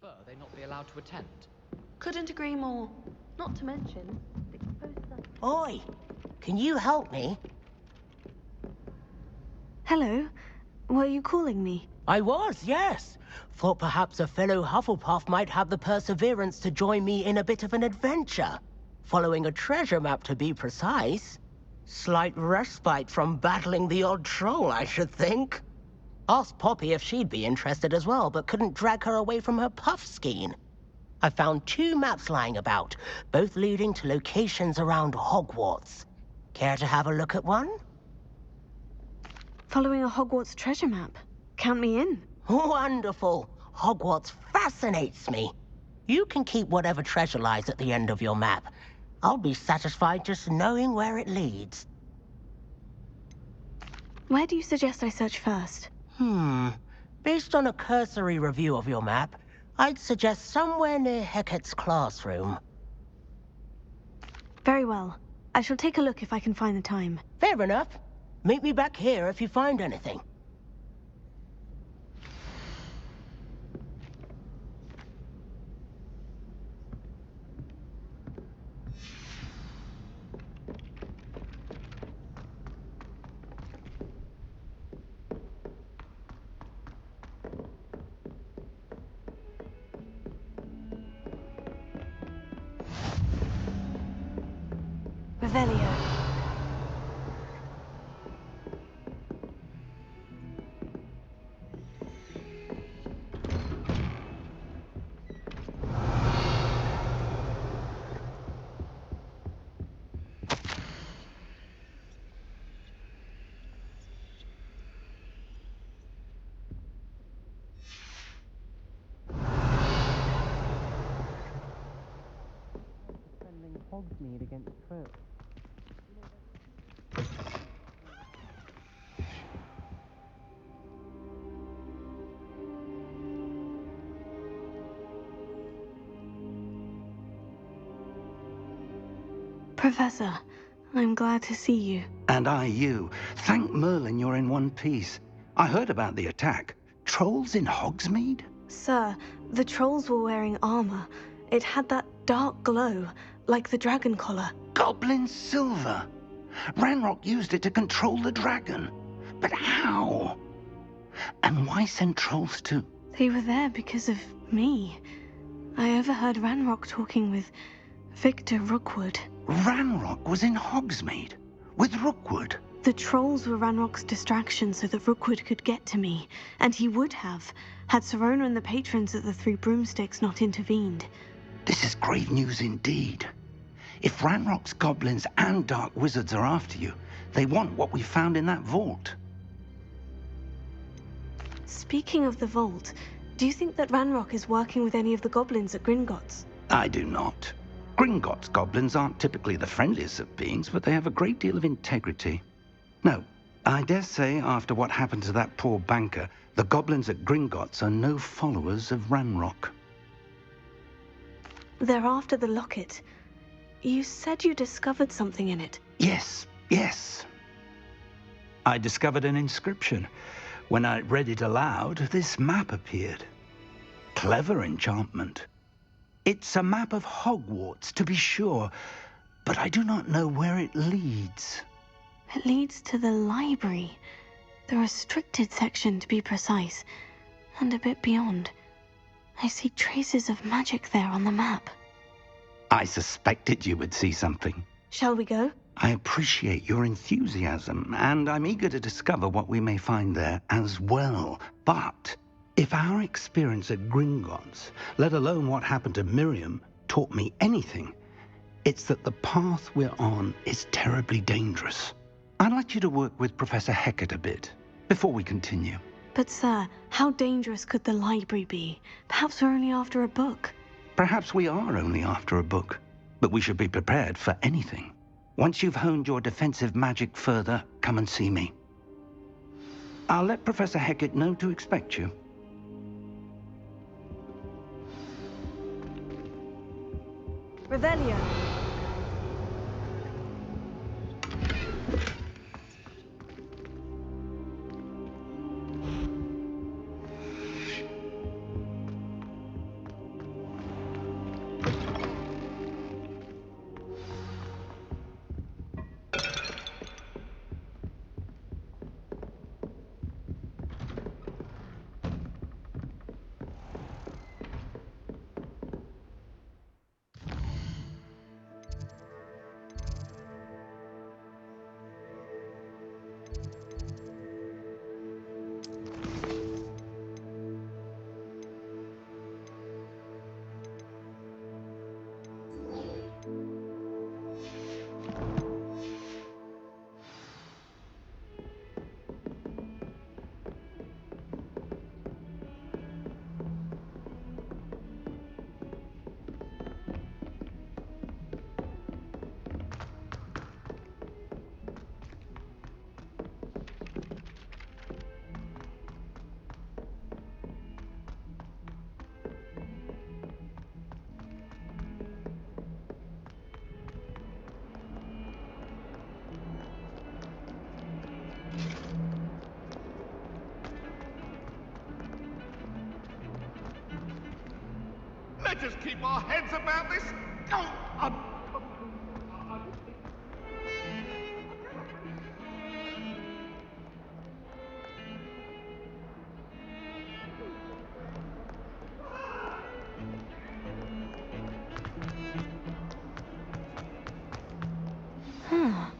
prefer they not be allowed to attend. Couldn't agree more. Not to mention, it's supposed to... Oi! Can you help me? Hello? Were you calling me? I was, yes. Thought perhaps a fellow Hufflepuff might have the perseverance to join me in a bit of an adventure. Following a treasure map, to be precise. Slight respite from battling the odd troll, I should think. Asked Poppy if she'd be interested as well, but couldn't drag her away from her puff skein. I found 2 maps lying about, both leading to locations around Hogwarts. Care to have a look at one? Following a Hogwarts treasure map. Count me in. Wonderful. Hogwarts fascinates me. You can keep whatever treasure lies at the end of your map. I'll be satisfied just knowing where it leads. Where do you suggest I search first? Based on a cursory review of your map, I'd suggest somewhere near Hecat's classroom. Very well. I shall take a look if I can find the time. Fair enough. Meet me back here if you find anything. Revelio. Defending Hogsmeade against trolls. Professor, I'm glad to see you. And I you. Thank Merlin you're in one piece. I heard about the attack. Trolls in Hogsmeade? Sir, the trolls were wearing armor. It had that dark glow, like the dragon collar. Goblin silver. Ranrock used it to control the dragon. But how? And why send trolls to... They were there because of me. I overheard Ranrock talking with Victor Rookwood. Ranrock was in Hogsmeade with Rookwood. The trolls were Ranrock's distraction so that Rookwood could get to me, and he would have, had Sirona and the patrons at the Three Broomsticks not intervened. This is grave news indeed. If Ranrock's goblins and dark wizards are after you, they want what we found in that vault. Speaking of the vault, do you think that Ranrock is working with any of the goblins at Gringotts? I do not. Gringotts goblins aren't typically the friendliest of beings, but they have a great deal of integrity. No, I dare say after what happened to that poor banker, the goblins at Gringotts are no followers of Ranrock. They're after the locket. You said you discovered something in it. Yes. I discovered an inscription. When I read it aloud, this map appeared. Clever enchantment. It's a map of Hogwarts, to be sure, but I do not know where it leads. It leads to the library. The restricted section, to be precise, and a bit beyond. I see traces of magic there on the map. I suspected you would see something. Shall we go? I appreciate your enthusiasm, and I'm eager to discover what we may find there as well. But if our experience at Gringotts, let alone what happened to Miriam, taught me anything, it's that the path we're on is terribly dangerous. I'd like you to work with Professor Hecat a bit before we continue. But sir, how dangerous could the library be? Perhaps we're only after a book. Perhaps we are only after a book, but we should be prepared for anything. Once you've honed your defensive magic further, come and see me. I'll let Professor Hecat know to expect you. Revelio. Let us keep our heads about this. Oh, Huh.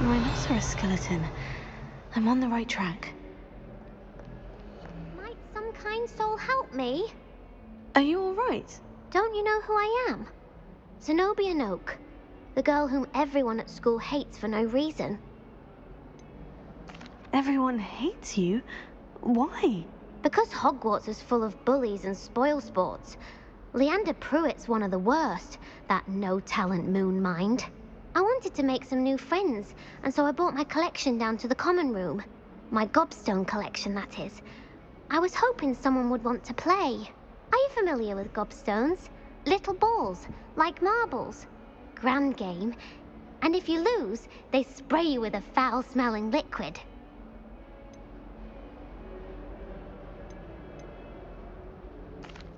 Rhinoceros skeleton. I'm on the right track. Might some kind soul help me? Are you alright? Don't you know who I am? Zenobia Noak, the girl whom everyone at school hates for no reason. Everyone hates you? Why? Because Hogwarts is full of bullies and spoilsports. Leander Pruitt's one of the worst, that no-talent moon mind. I wanted to make some new friends, and so I brought my collection down to the common room. My gobstone collection, that is. I was hoping someone would want to play. Are you familiar with gobstones? Little balls, like marbles. Grand game. And if you lose, they spray you with a foul-smelling liquid.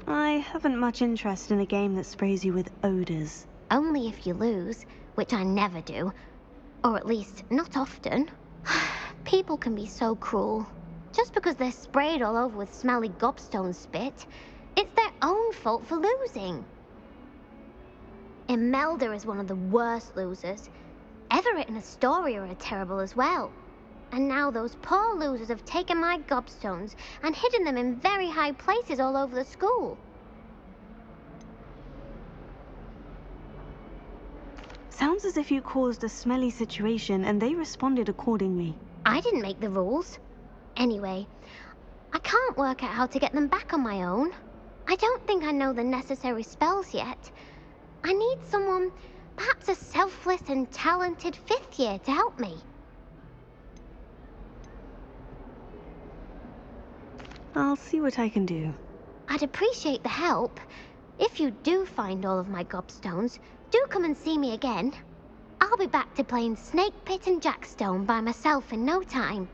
I haven't much interest in a game that sprays you with odors. Only if you lose, which I never do. Or at least, not often. People can be so cruel. Just because they're sprayed all over with smelly gobstone spit, it's their own fault for losing. Imelda is one of the worst losers. Everett and Astoria are terrible as well. And now those poor losers have taken my gobstones and hidden them in very high places all over the school. Sounds as if you caused a smelly situation and they responded accordingly. I didn't make the rules. Anyway, I can't work out how to get them back on my own. I don't think I know the necessary spells yet. I need someone, perhaps a selfless and talented fifth year to help me. I'll see what I can do. I'd appreciate the help. If you do find all of my gobstones, do come and see me again. I'll be back to playing Snake Pit and Jackstone by myself in no time.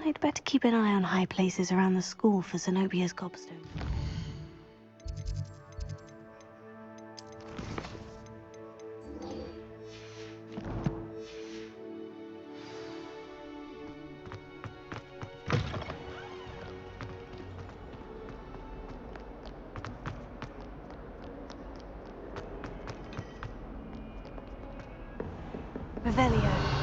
I'd better keep an eye on high places around the school for Zenobia's gobstone. Revelio.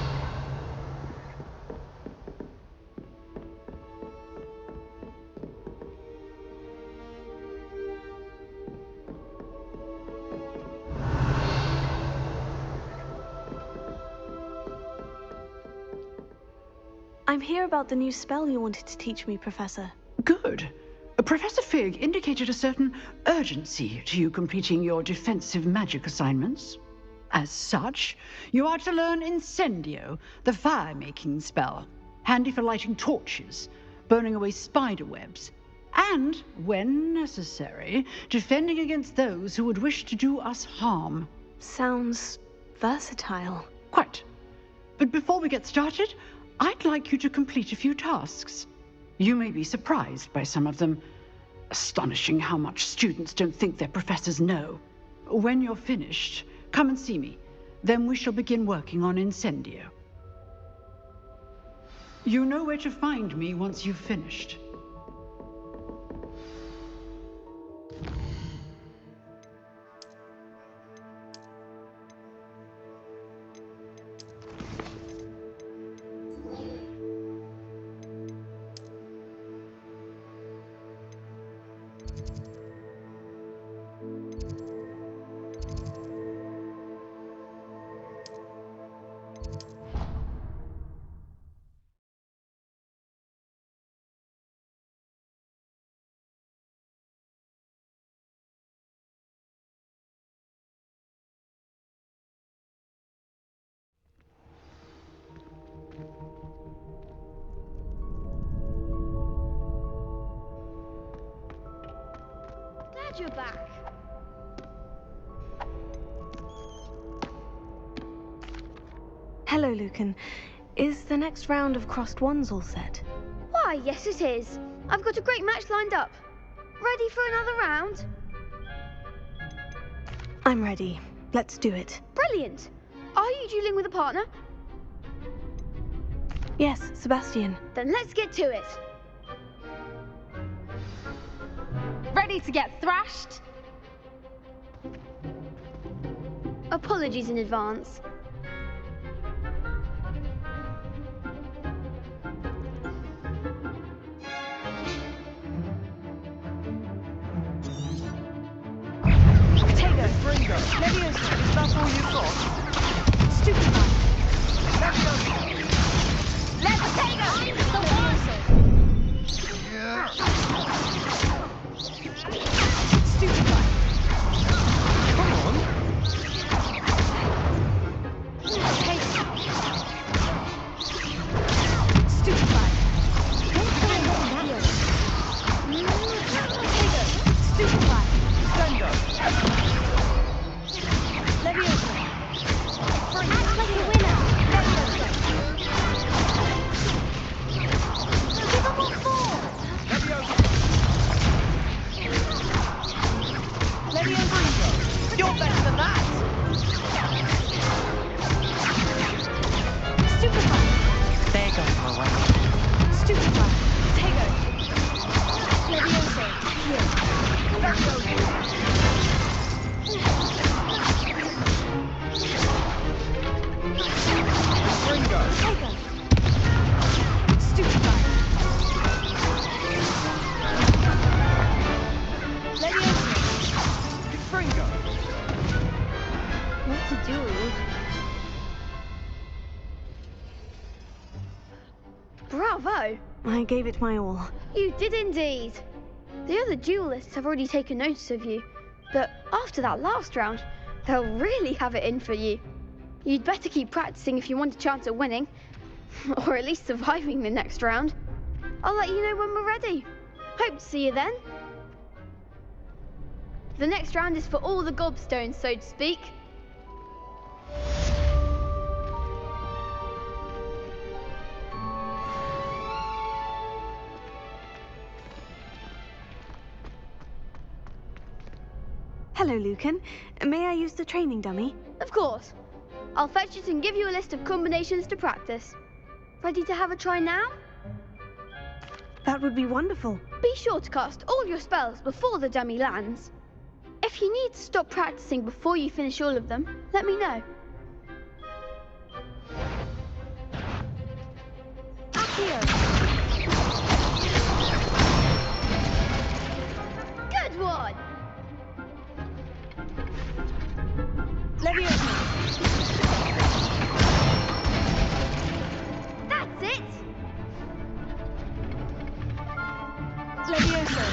I'm here about the new spell you wanted to teach me, Professor. Good. Professor Fig indicated a certain urgency to you completing your defensive magic assignments. As such, you are to learn Incendio, the fire-making spell, handy for lighting torches, burning away spider webs, and, when necessary, defending against those who would wish to do us harm. Sounds versatile. Quite. But before we get started, I'd like you to complete a few tasks. You may be surprised by some of them. Astonishing how much students don't think their professors know. When you're finished, come and see me. Then we shall begin working on Incendio. You know where to find me once you've finished. Watch your back. Hello, Lucan. Is the next round of crossed wands all set? Why, yes it is. I've got a great match lined up. Ready for another round? I'm ready. Let's do it. Brilliant. Are you dueling with a partner? Yes, Sebastian. Then let's get to it. Ready to get thrashed? Apologies in advance. Ringo, Leviosa, is that all you've got? Stupid man. Leviosa. Levitator! The Stupid man. Come on. Stupid man. Stupid man. Splendor. Leviosa. Act like a winner! Leviosa. Give them all four! Leviosa. You're better than that. Stupid man. There goes my way. Stupid man. Tego. Leviosa. Here. Leviosa. Ringo. Tego. Stupid man. Leviosa. Ringo. What to do? Bravo! I gave it my all. You did indeed. The other duelists have already taken notice of you, but after that last round, they'll really have it in for you. You'd better keep practicing if you want a chance at winning, or at least surviving the next round. I'll let you know when we're ready. Hope to see you then. The next round is for all the gobstones, so to speak. Hello, Lucan. May I use the training dummy? Of course. I'll fetch it and give you a list of combinations to practice. Ready to have a try now? That would be wonderful. Be sure to cast all your spells before the dummy lands. If you need to stop practicing before you finish all of them, let me know. Accio. Good one! Leviosa. That's it! Leviosa.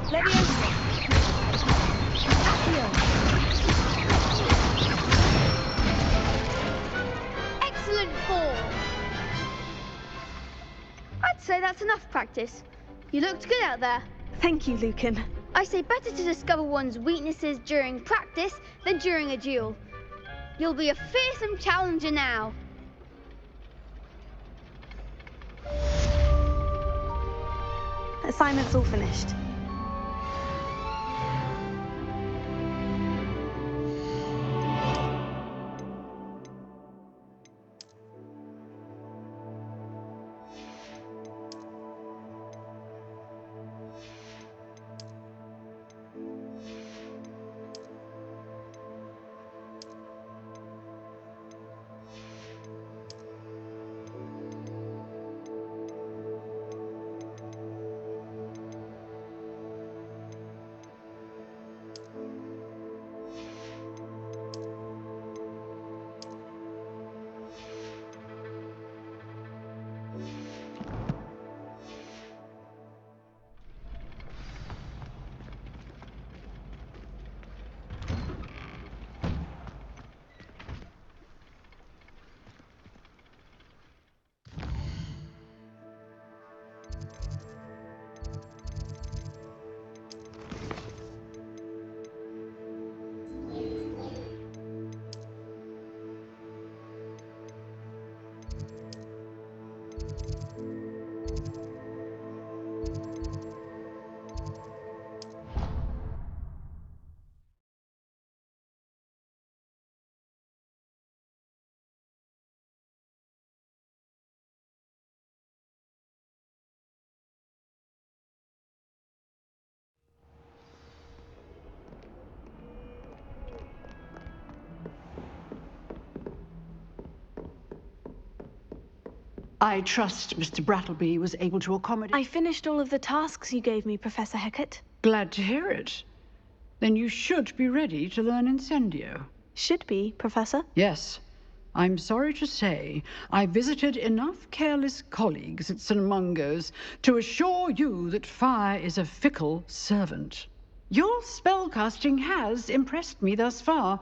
Leviosa. Accio. Excellent form! I'd say that's enough practice. You looked good out there. Thank you, Lucan. I say better to discover one's weaknesses during practice than during a duel. You'll be a fearsome challenger now. Assignment's all finished. I trust Mr. Brattleby was able to accommodate... I finished all of the tasks you gave me, Professor Hecat. Glad to hear it. Then you should be ready to learn Incendio. Should be, Professor. Yes. I'm sorry to say, I visited enough careless colleagues at St. Mungo's to assure you that fire is a fickle servant. Your spellcasting has impressed me thus far,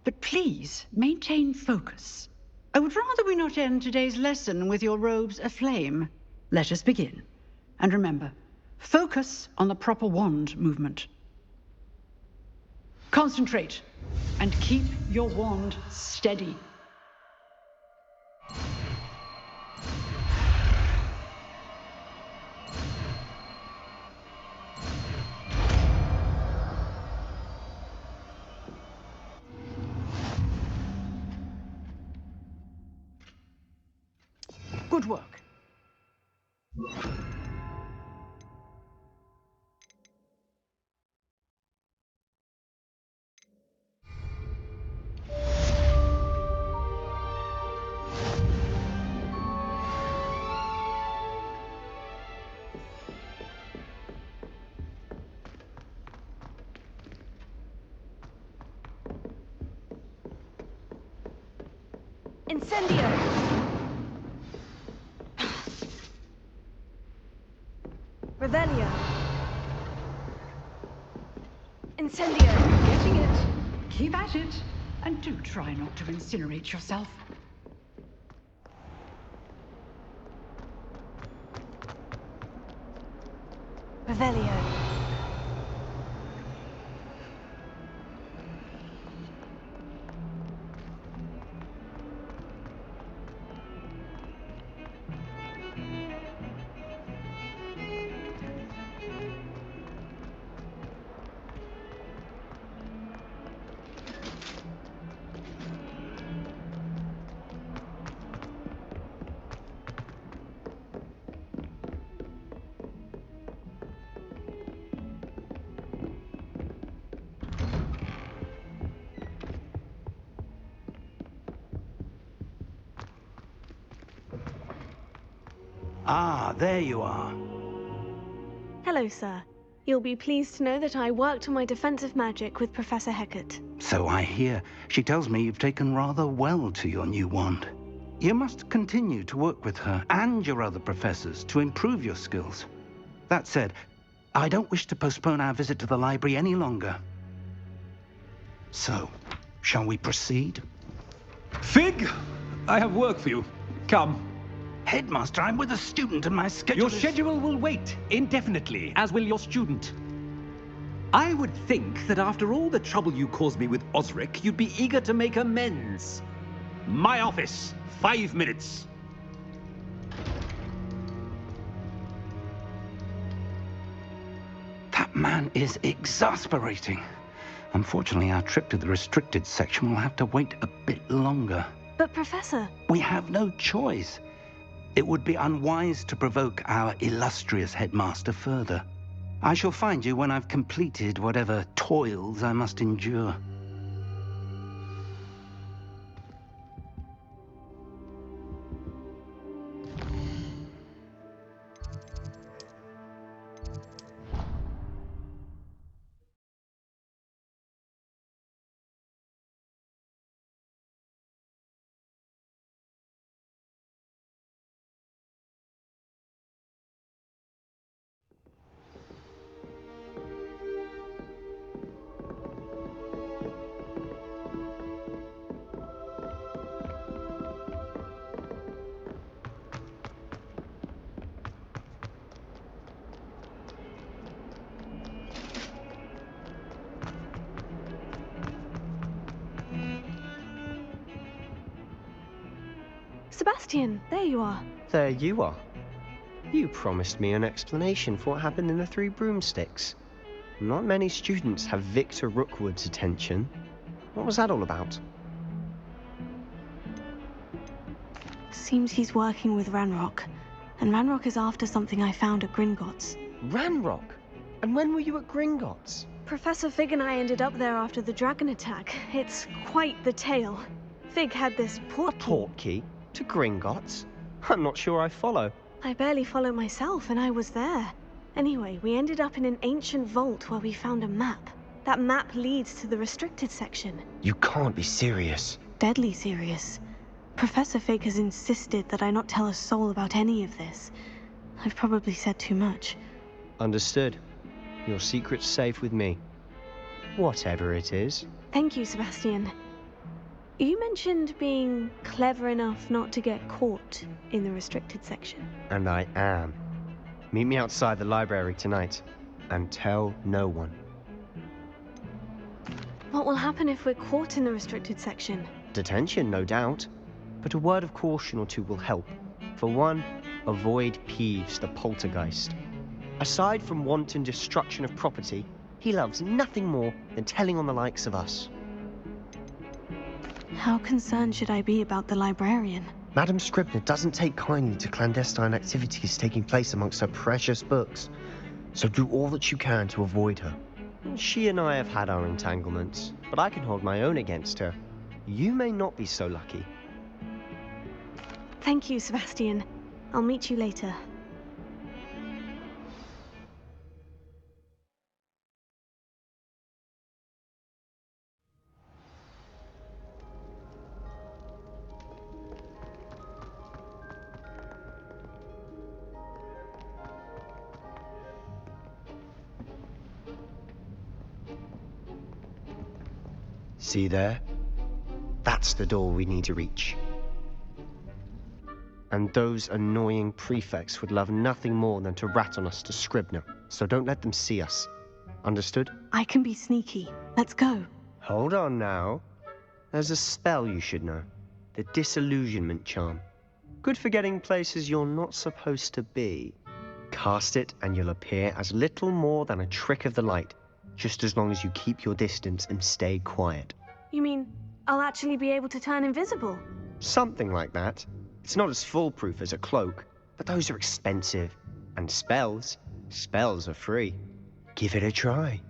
but please maintain focus. I would rather we not end today's lesson with your robes aflame. Let us begin. And remember, focus on the proper wand movement. Concentrate, and keep your wand steady. Good work. Incendio! Revelio! Incendio! Getting it. Keep at it. And do try not to incinerate yourself. Revelio! Ah, there you are. Hello, sir. You'll be pleased to know that I worked on my defensive magic with Professor Hecat. So I hear. She tells me you've taken rather well to your new wand. You must continue to work with her and your other professors to improve your skills. That said, I don't wish to postpone our visit to the library any longer. So, shall we proceed? Fig, I have work for you. Come. Headmaster, I'm with a student and my schedule Your schedule will wait indefinitely, as will your student. I would think that after all the trouble you caused me with Osric, you'd be eager to make amends. My office, 5 minutes. That man is exasperating. Unfortunately, our trip to the restricted section will have to wait a bit longer. But, Professor... We have no choice. It would be unwise to provoke our illustrious headmaster further. I shall find you when I've completed whatever toils I must endure. Sebastian, there you are. There you are. You promised me an explanation for what happened in the Three Broomsticks. Not many students have Victor Rookwood's attention. What was that all about? Seems he's working with Ranrock. And Ranrock is after something I found at Gringotts. Ranrock? And when were you at Gringotts? Professor Fig and I ended up there after the dragon attack. It's quite the tale. Fig had this portkey. Portkey? To Gringotts? I'm not sure I follow. I barely follow myself, and I was there. Anyway, we ended up in an ancient vault where we found a map. That map leads to the restricted section. You can't be serious. Deadly serious. Professor Fig has insisted that I not tell a soul about any of this. I've probably said too much. Understood. Your secret's safe with me. Whatever it is. Thank you, Sebastian. You mentioned being clever enough not to get caught in the restricted section. And I am. Meet me outside the library tonight. And tell no one. What will happen if we're caught in the restricted section? Detention, no doubt. But a word of caution or two will help. For one, avoid Peeves, the poltergeist. Aside from wanton destruction of property, he loves nothing more than telling on the likes of us. How concerned should I be about the librarian? Madam Scribner doesn't take kindly to clandestine activities taking place amongst her precious books, so do all that you can to avoid her. She and I have had our entanglements, but I can hold my own against her. You may not be so lucky. Thank you, Sebastian. I'll meet you later. See there? That's the door we need to reach. And those annoying prefects would love nothing more than to rat on us to Scribner, so don't let them see us. Understood? I can be sneaky. Let's go. Hold on now. There's a spell you should know. The Disillusionment Charm. Good for getting places you're not supposed to be. Cast it and you'll appear as little more than a trick of the light, just as long as you keep your distance and stay quiet. You mean I'll actually be able to turn invisible? Something like that. It's not as foolproof as a cloak, but those are expensive. And spells are free. Give it a try.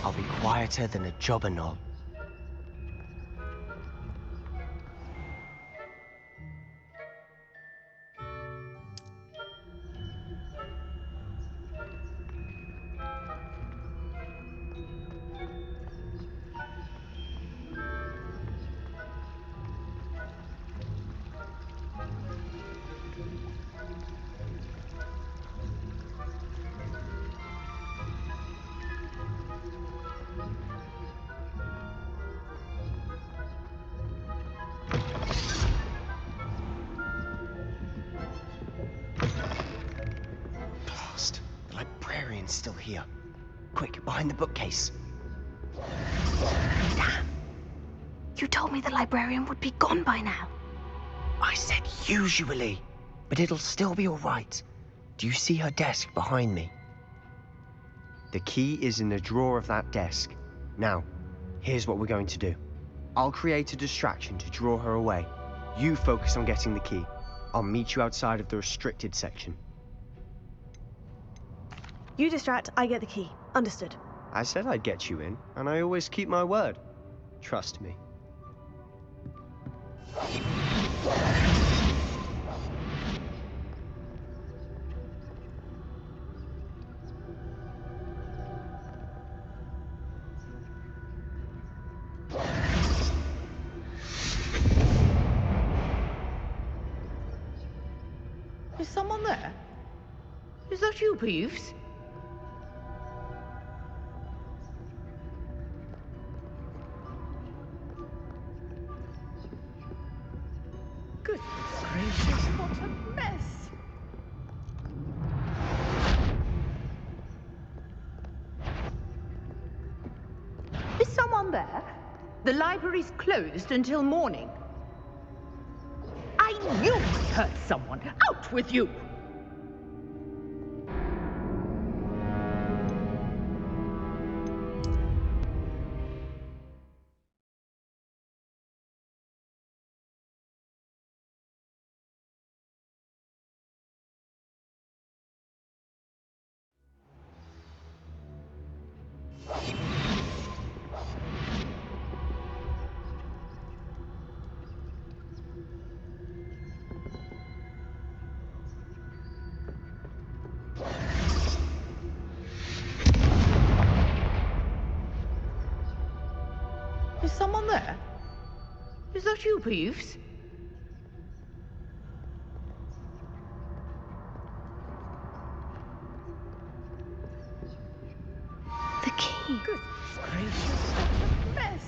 I'll be quieter than a jobberknoll. Still here. Quick, behind the bookcase. Damn. You told me the librarian would be gone by now. I said usually, but it'll still be all right. Do you see her desk behind me? The key is in the drawer of that desk. Now, here's what we're going to do. I'll create a distraction to draw her away. You focus on getting the key. I'll meet you outside of the restricted section. You distract, I get the key. Understood. I said I'd get you in, and I always keep my word. Trust me. Is someone there? Is that you, Peeves? Goodness gracious, what a mess! Is someone there? The library's closed until morning. I You hurt someone. Out with you! Is someone there? Is that you, Peeves? The key. Goodness gracious, what a mess!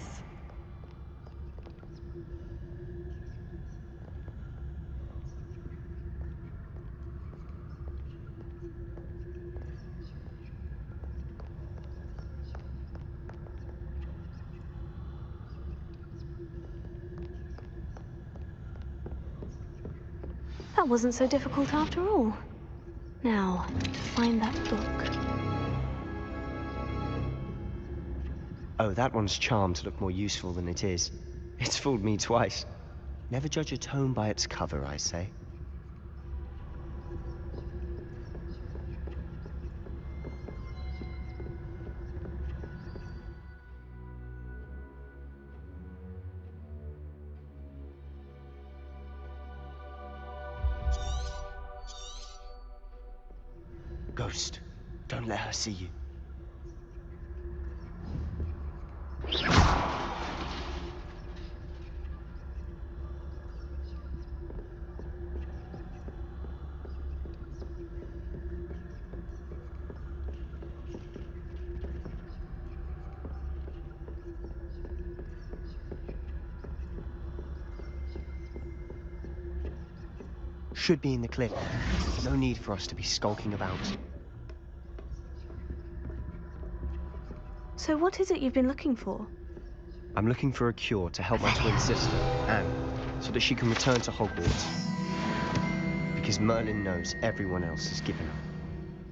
That wasn't so difficult after all. Now, to find that book. Oh, that one's charmed to look more useful than it is. It's fooled me twice. Never judge a tome by its cover, I say. Ghost, don't let her see you. Should be in the cliff. No need for us to be skulking about. So what is it you've been looking for? I'm looking for a cure to help my twin sister, Anne, so that she can return to Hogwarts. Because Merlin knows everyone else is given up.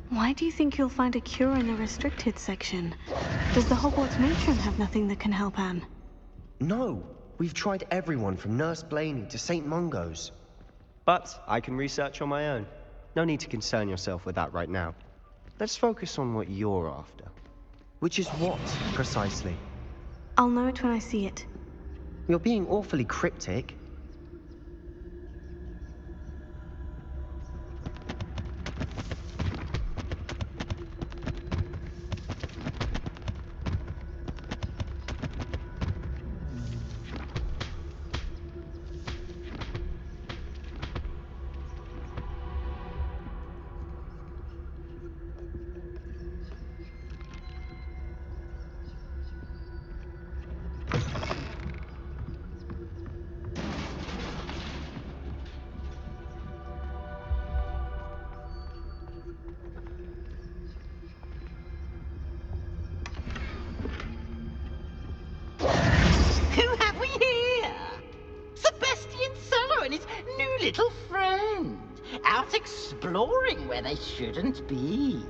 Why do you think you'll find a cure in the restricted section? Does the Hogwarts matron have nothing that can help Anne? No! We've tried everyone from Nurse Blaney to St. Mungo's. But I can research on my own. No need to concern yourself with that right now. Let's focus on what you're after. Which is what, precisely? I'll know it when I see it. You're being awfully cryptic. Who have we here? Sebastian Solo and his new little friend, out exploring where they shouldn't be.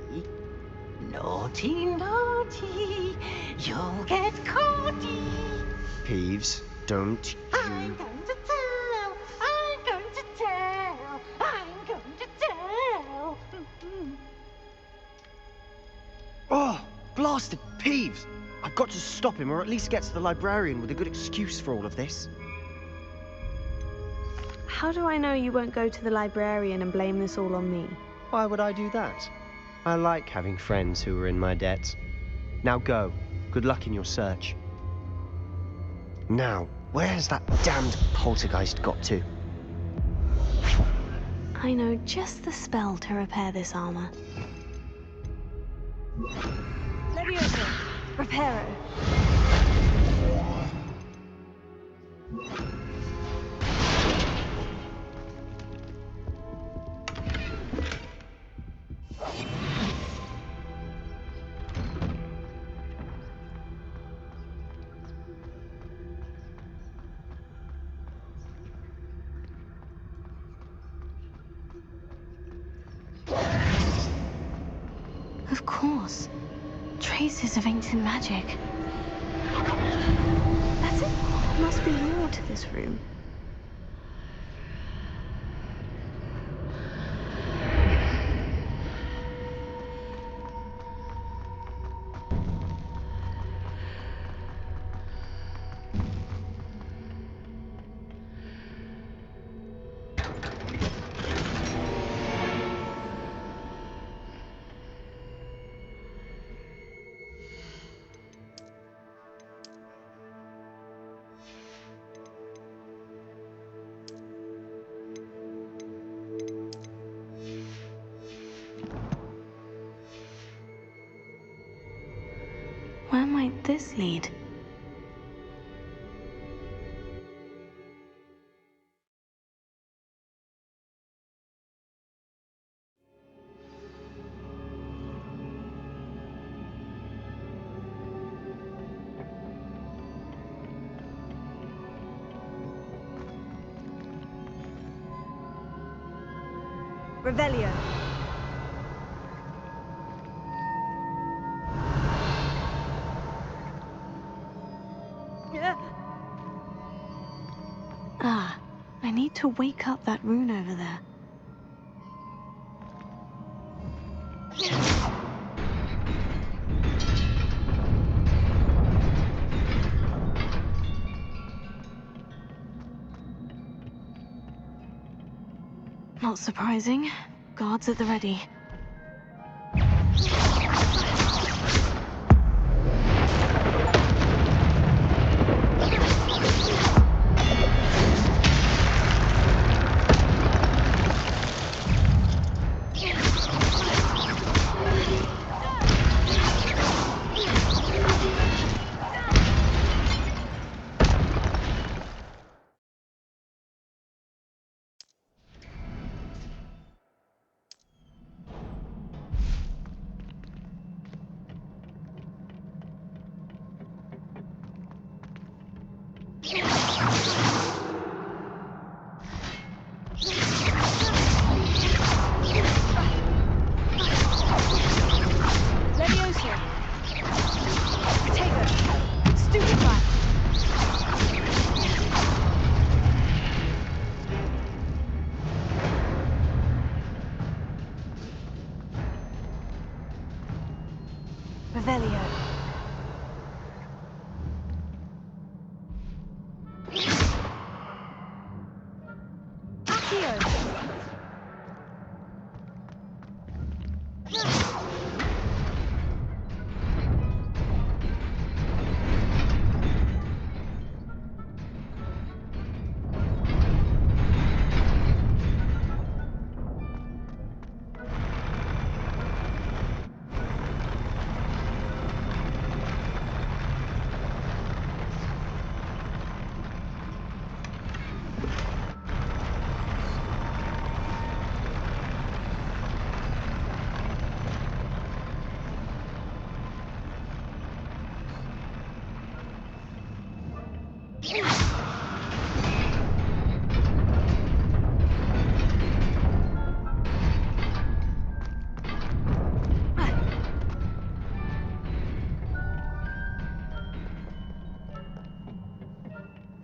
Naughty, naughty, you'll get caughty. Peeves, don't I'm you... going to tell, I'm going to tell, I'm going to tell. Oh, blasted Peeves! I've got to stop him, or at least get to the librarian with a good excuse for all of this. How do I know you won't go to the librarian and blame this all on me? Why would I do that? I like having friends who are in my debt. Now go. Good luck in your search. Now, where has that damned poltergeist got to? I know just the spell to repair this armor. Leviosa, Reparo. course. Traces of ancient magic. That's it. There must be more to this room. Where might this lead? Revelio. Ah, I need to wake up that rune over there. Not surprising. Guards at the ready. Revelio. Accio.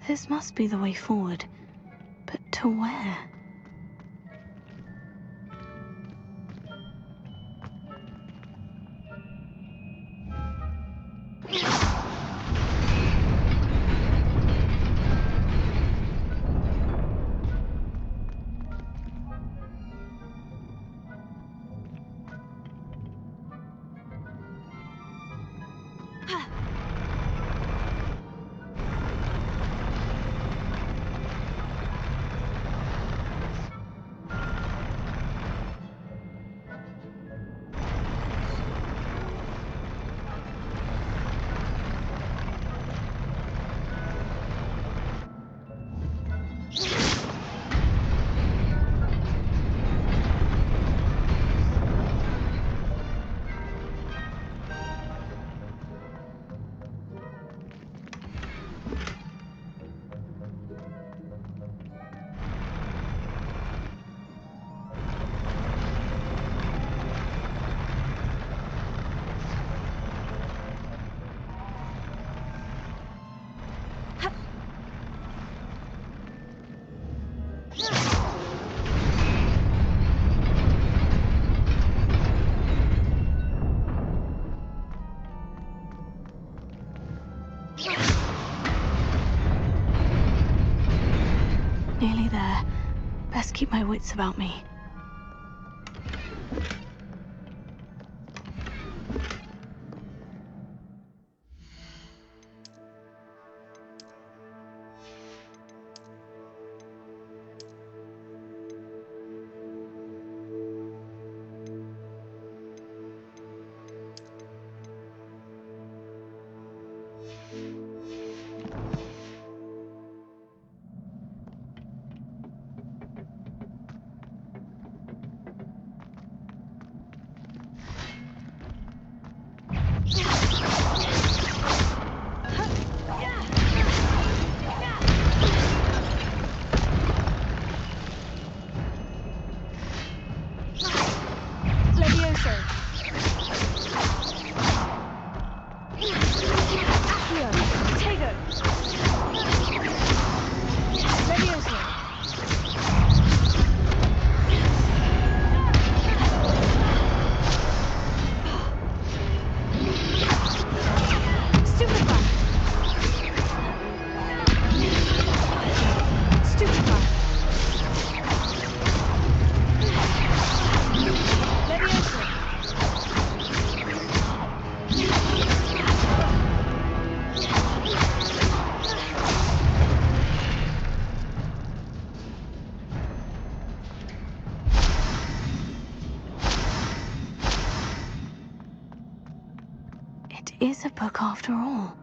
This must be the way forward. But to where? Nearly there. Best keep my wits about me. It is a book after all.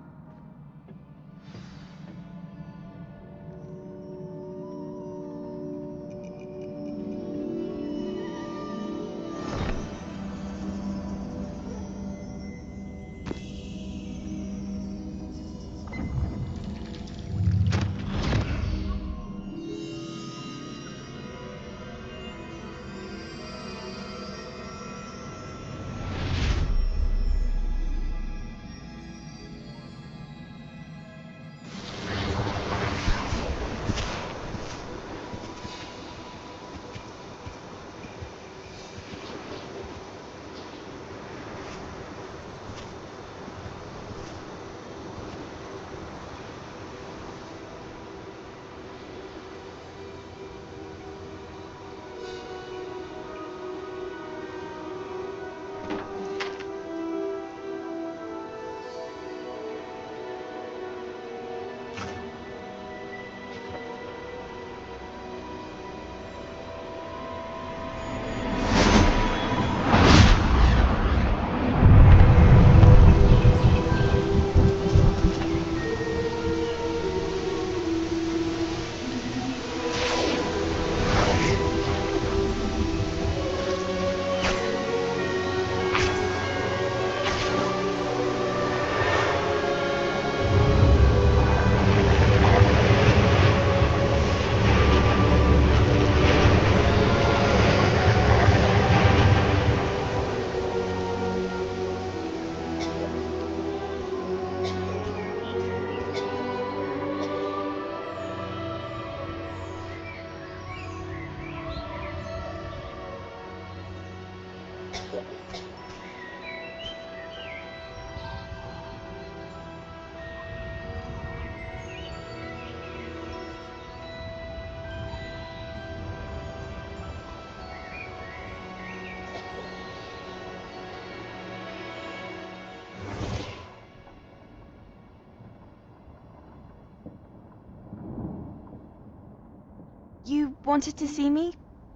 You wanted to see me?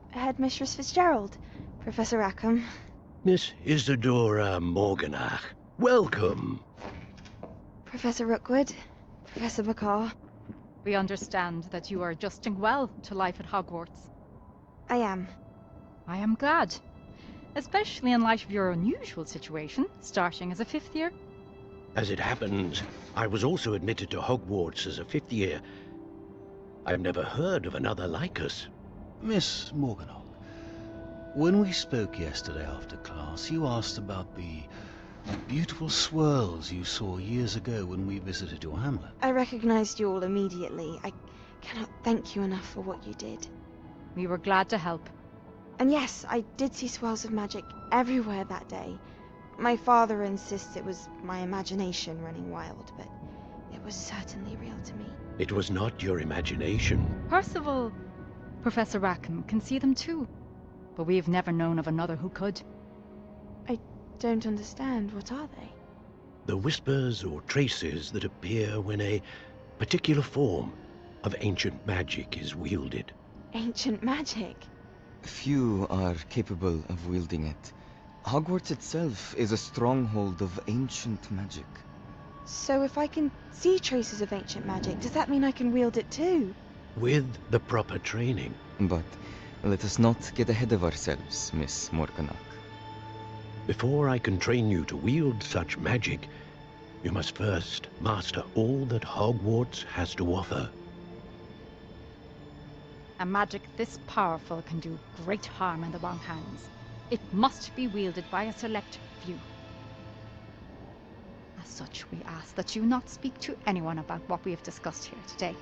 Headmistress Fitzgerald, Professor Rackham. Miss Isadora Morganach, welcome. Professor Rookwood, Professor McCaw. We understand that you are adjusting well to life at Hogwarts. I am. I am glad. Especially in light of your unusual situation, starting as a 5th year. As it happens, I was also admitted to Hogwarts as a 5th year. I've never heard of another like us. Miss Morganach, when we spoke yesterday after class, you asked about the beautiful swirls you saw years ago when we visited your hamlet. I recognized you all immediately. I cannot thank you enough for what you did. We were glad to help. And yes, I did see swirls of magic everywhere that day. My father insists it was my imagination running wild, but was certainly real to me. It was not your imagination. Percival, Professor Rackham can see them too. But we've never known of another who could. I don't understand. What are they? The whispers or traces that appear when a particular form of ancient magic is wielded. Ancient magic? Few are capable of wielding it. Hogwarts itself is a stronghold of ancient magic. So if I can see traces of ancient magic, does that mean I can wield it too? With the proper training. But let us not get ahead of ourselves, Miss Morganach. Before I can train you to wield such magic, you must first master all that Hogwarts has to offer. A magic this powerful can do great harm in the wrong hands. It must be wielded by a select few. As such, we ask that you not speak to anyone about what we have discussed here today.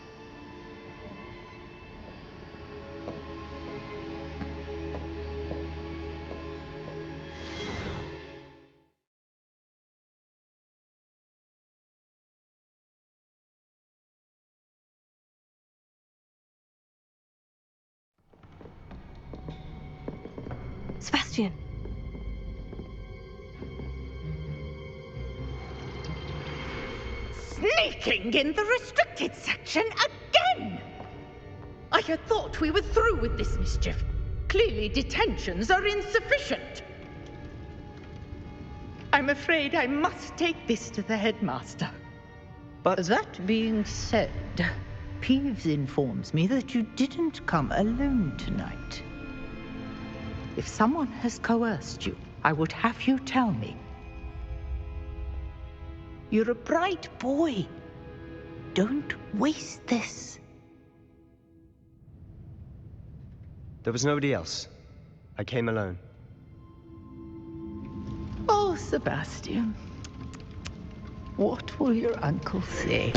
Sebastian! Sneaking in the restricted section again! I had thought we were through with this mischief. Clearly detentions are insufficient. I'm afraid I must take this to the headmaster. But that being said, Peeves informs me that you didn't come alone tonight. If someone has coerced you, I would have you tell me. You're a bright boy. Don't waste this. There was nobody else. I came alone. Oh, Sebastian. What will your uncle say?